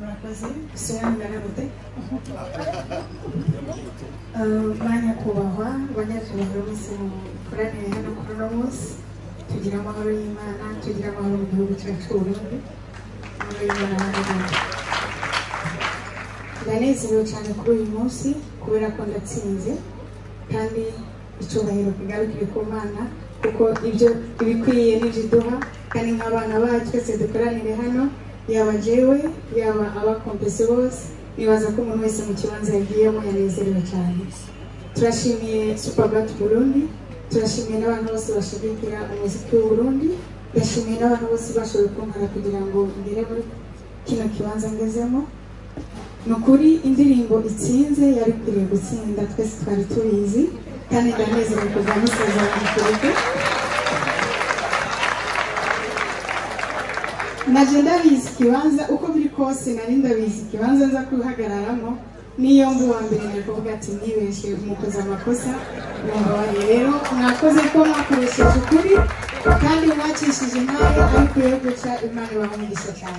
murakoze gusobanura gute banya kubahwa banyacyubahiro bose mukoranire hano kuri uno munsi tugira amahoro y'Imana tugira amahoro mu gihugu cyacu Burundi amahoro y'Imana ndanezerewe cyane kuri uyu munsi kubera ko ndatsinze kandi icyubahiro kigarukire ku Mana kuko ibyo ibikwiye n'ijiduha kandi nk'abana bacu twese dukoranire hano yaba jewe yaba abakompese bose nibaza ko umuntu wese mu kibanza yagiyemo yanezerewe cyane turashimiye Superbat Burundi turashimiye n'abantu bose bashigikira umuziki w'u Burundi ndashimiye n'abantu bose bashoboye kunkara kugira ngo ngere muri kino kibanza ngezemo nukuri indirimbo itsinze yari kwiriye gutsinda twese twari tubizi kandi ndanezerewe kuva musaza wanjye naje ndabizi kibanza uko biri kose nari ndabizi kibanza nza kuhagararamo niyo mbu wa mbere nakuvuga ati nibeshe umukoze amakosa mwabari rero mwakoze ko mwakoresheje ukuri kandi mwacishije nawe ariko yo guca Imana bamugisha cyane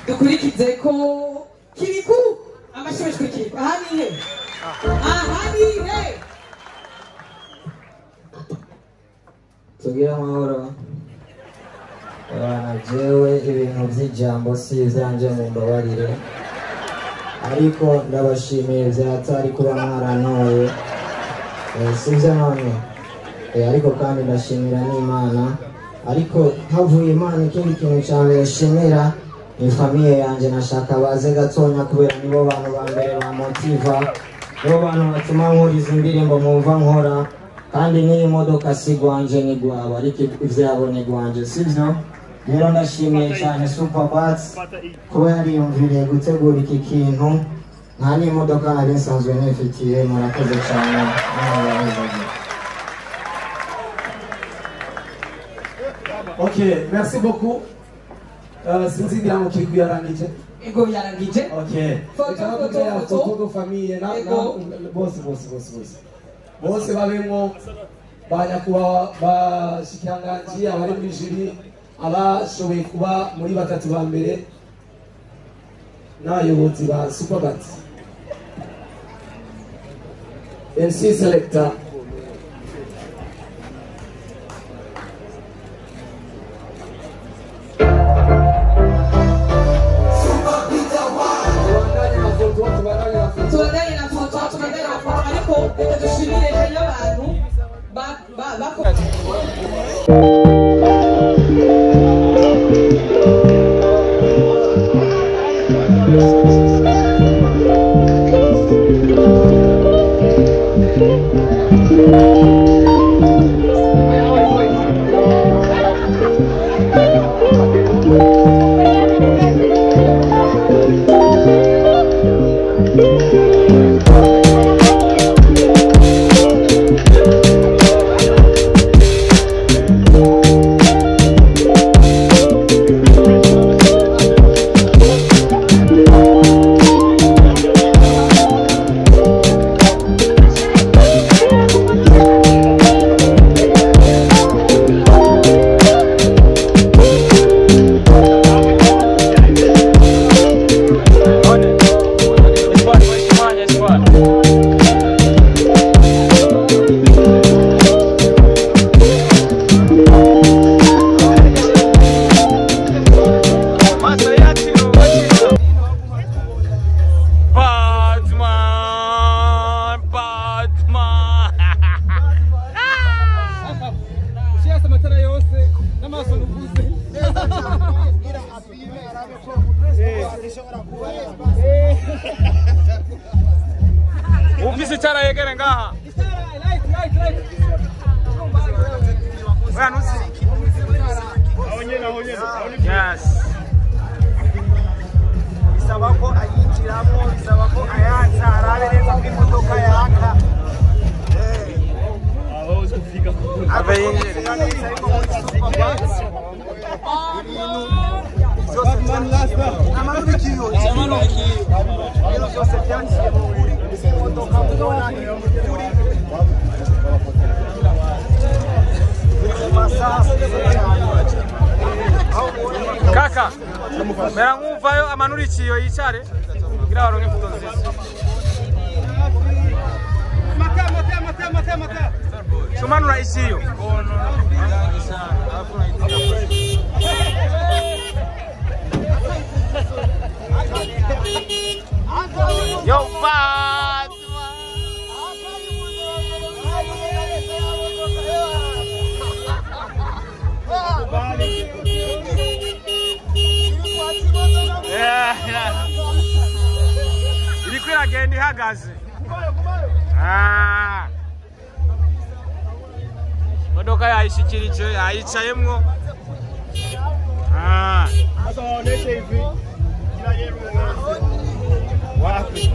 dukurikize ko kiriku amashimishwe kiriku ahaniye tugira amahoro abana jewe ibintu by'ijambo si ivyanje mu mbabarire ariko ndabashimiye vyatari kuba mwarantoye sivyo none ariko kandi ndashimira n'Imana ariko havuye Imana ikindi kintu cyane yashimira ni famiye yanje nashaka baze gatonya kubera nibo bantu ba mbere ba motiva nibo bantu batuma nkuriza indirimbo mumva nkora kandi n'iyi modoka si gwanje ni gwabo ariko ivyabo ni gwanje sivyo rero ndashimiye cyane Superbat kuba yariyumviriye gutegura iki kintu nta n'imodoka nari nsanzwe nifitiye murakoze cyane Ok, merci beaucoup. Sinzi ngira ngo kiri yarangije. Ego yarangije. Ok. Foto de famille na bose. Bose babemo banyakuba bashikiranganji abari muri jiri abashoboye kuba muri batatu ba mbere n'abayobozi ba Superbat. MC Selector Ufisi cara yegere ngaha. Yes. Bisaba ko ayinjiramo, bisaba ko ayanza arabe neza ko imodoka yaka. Ave yinjire. Masaha Kaka, mera nkumvayo amanura ikiyo yicare kugira baronke ifoto nziza. Chumanura ikiyo. Yo, bad. Iriko iragenda ihagaze. Modoka yayishikirije yayicayemwo. Wapi?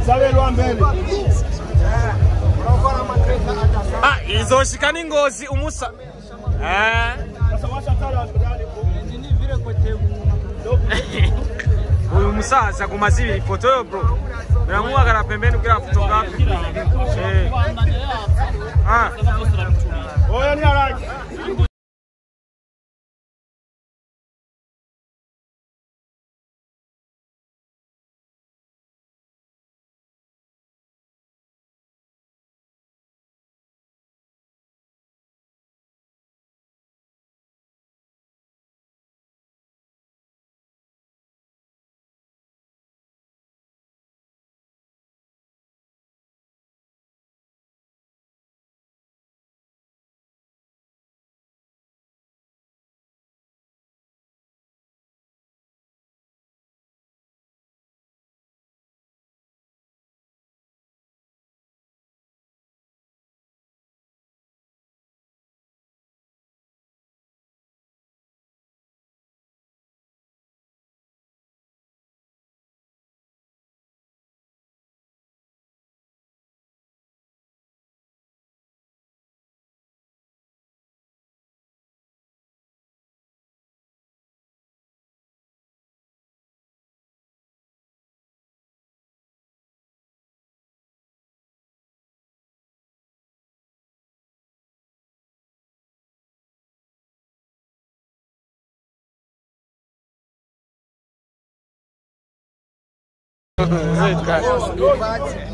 Sabe lo mbele. Izoshika n'ingozi umusa. Uyu musaza kumaze ibiri foto yo bro. Biramuhagara pembeni kugira photography. Oya ni haraka. Zait, cara.